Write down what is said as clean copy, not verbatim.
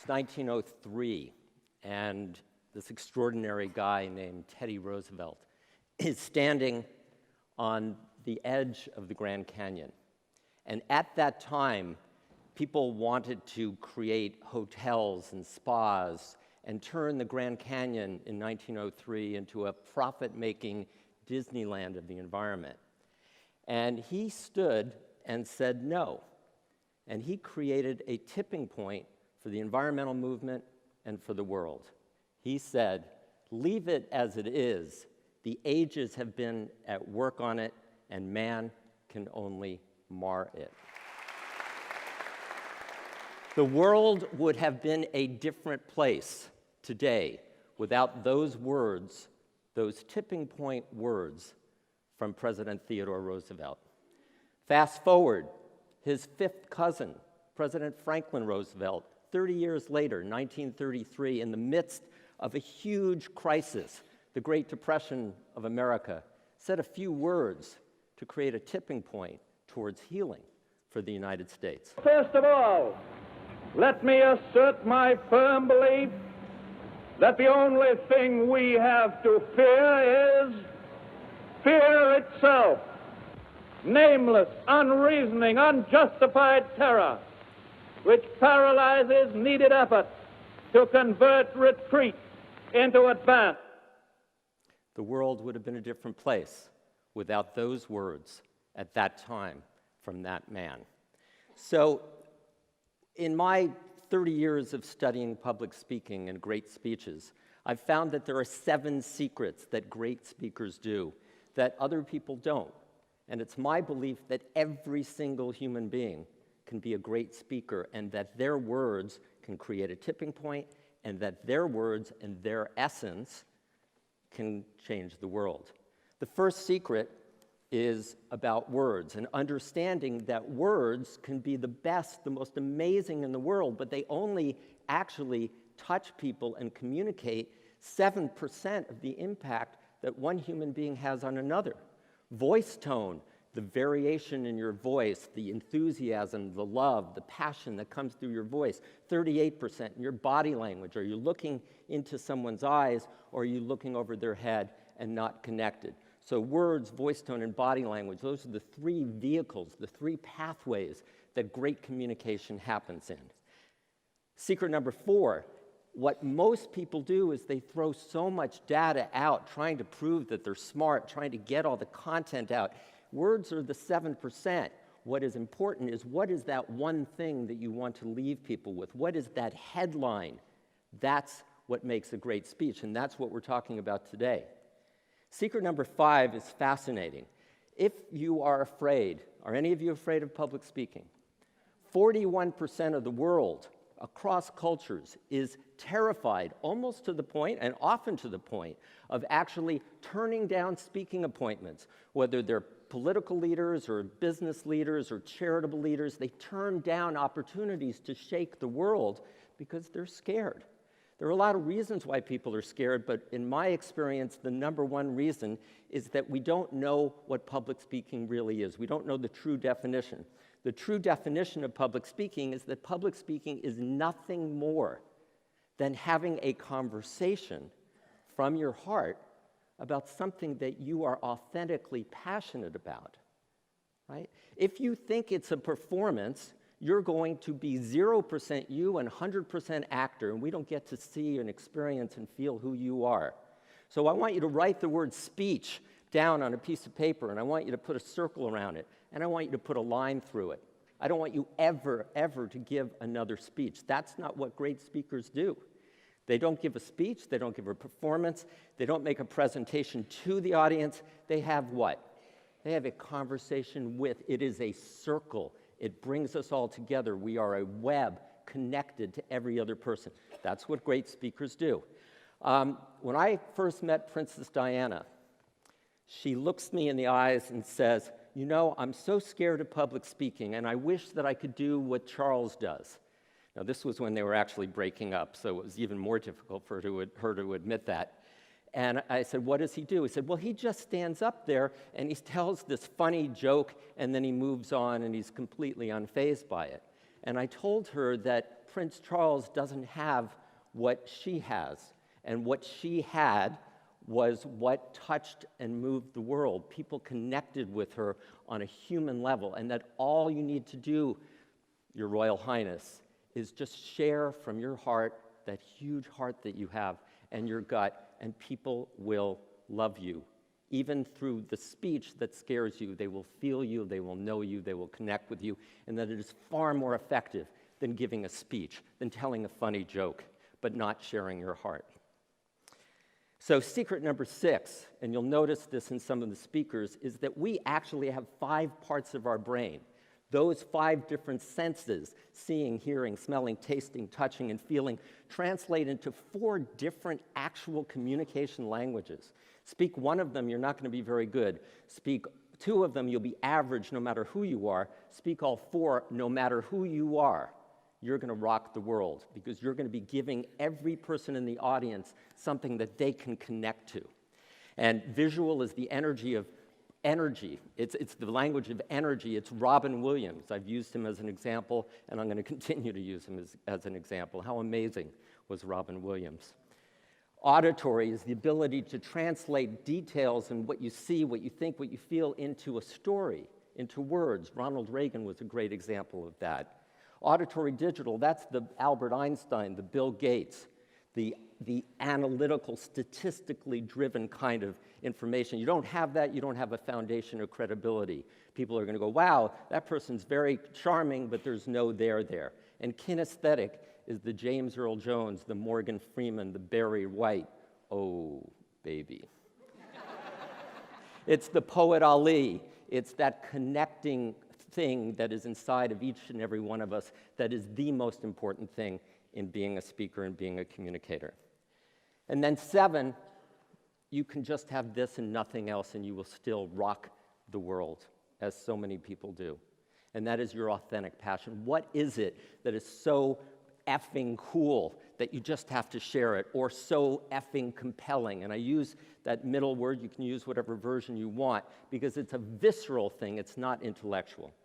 It's 1903, and this extraordinary guy named Teddy Roosevelt is standing on the edge of the Grand Canyon. And at that time, people wanted to create hotels and spas and turn the Grand Canyon in 1903 into a profit-making Disneyland of the environment. And he stood and said no. And he created a tipping point for the environmental movement and for the world. He said, "Leave it as it is. The ages have been at work on it, and man can only mar it." The world would have been a different place today without those words, those tipping point words from President Theodore Roosevelt. Fast forward, his fifth cousin, President Franklin Roosevelt, 30 years later, 1933, in the midst of a huge crisis, the Great Depression of America, said a few words to create a tipping point towards healing for the United States. First of all, let me assert my firm belief that the only thing we have to fear is fear itself. Nameless, unreasoning, unjustified terror, which paralyzes needed effort to convert retreat into advance. The world would have been a different place without those words at that time from that man. So, in my 30 years of studying public speaking and great speeches, I've found that there are 7 secrets that great speakers do that other people don't. And it's my belief that every single human being can be a great speaker, and that their words can create a tipping point, and that their words and their essence can change the world. The first secret is about words, and understanding that words can be the best, the most amazing in the world, but they only actually touch people and communicate 7% of the impact that one human being has on another. Voice tone, the variation in your voice, the enthusiasm, the love, the passion that comes through your voice, 38%. In your body language, are you looking into someone's eyes, or are you looking over their head and not connected? So words, voice tone, and body language, those are the 3 vehicles, the 3 pathways that great communication happens in. Secret number 4, what most people do is they throw so much data out, trying to prove that they're smart, trying to get all the content out. Words are the 7%. What is important is, what is that one thing that you want to leave people with? What is that headline? That's what makes a great speech, and that's what we're talking about today. Secret number 5 is fascinating. If you are afraid, are any of you afraid of public speaking? 41% of the world across cultures is terrified, almost to the point, and often to the point, of actually turning down speaking appointments, whether they're political leaders or business leaders or charitable leaders. They turn down opportunities to shake the world because they're scared. There are a lot of reasons why people are scared, but in my experience, the number one reason is that we don't know what public speaking really is. We don't know the true definition. The true definition of public speaking is that public speaking is nothing more than having a conversation from your heart about something that you are authentically passionate about, right? If you think it's a performance, you're going to be 0% you and 100% actor, and we don't get to see and experience and feel who you are. So I want you to write the word speech down on a piece of paper, and I want you to put a circle around it, and I want you to put a line through it. I don't want you ever to give another speech. That's not what great speakers do. They don't give a speech, they don't give a performance, they don't make a presentation to the audience. They have what? They have a conversation with. It is a circle. It brings us all together. We are a web connected to every other person. That's what great speakers do. When I first met Princess Diana, she looks me in the eyes and says, "You know, I'm so scared of public speaking, and I wish that I could do what Charles does." Now, this was when they were actually breaking up, so it was even more difficult for her to admit that. And I said, "What does he do?" He said, "Well, he just stands up there and he tells this funny joke, and then he moves on, and he's completely unfazed by it." And I told her that Prince Charles doesn't have what she has. And what she had was what touched and moved the world. People connected with her on a human level, and that all you need to do, Your Royal Highness, is just share from your heart, that huge heart that you have, and your gut, and people will love you. Even through the speech that scares you, they will feel you, they will know you, they will connect with you, and that it is far more effective than giving a speech, than telling a funny joke, but not sharing your heart. So secret number 6, and you'll notice this in some of the speakers, is that we actually have 5 parts of our brain. Those 5 different senses, seeing, hearing, smelling, tasting, touching, and feeling, translate into 4 different actual communication languages. Speak one of them, you're not going to be very good. Speak 2 of them, you'll be average no matter who you are. Speak all 4, no matter who you are. You're going to rock the world, because you're going to be giving every person in the audience something that they can connect to. And visual is the energy of energy. It's the language of energy. It's Robin Williams. I've used him as an example, and I'm going to continue to use him as an example. How amazing was Robin Williams? Auditory is the ability to translate details and what you see, what you think, what you feel into a story, into words. Ronald Reagan was a great example of that. Auditory digital, that's the Albert Einstein, the Bill Gates, the analytical, statistically driven kind of information. You don't have that, you don't have a foundation of credibility. People are going to go, wow, that person's very charming, but there's no there there. And kinesthetic is the James Earl Jones, the Morgan Freeman, the Barry White. Oh, baby. It's the poet Ali. It's that connecting thing that is inside of each and every one of us that is the most important thing in being a speaker and being a communicator. And then 7, you can just have this and nothing else, and you will still rock the world, as so many people do. And that is your authentic passion. What is it that is so effing cool that you just have to share it, or so effing compelling? And I use that middle word. You can use whatever version you want, because it's a visceral thing. It's not intellectual.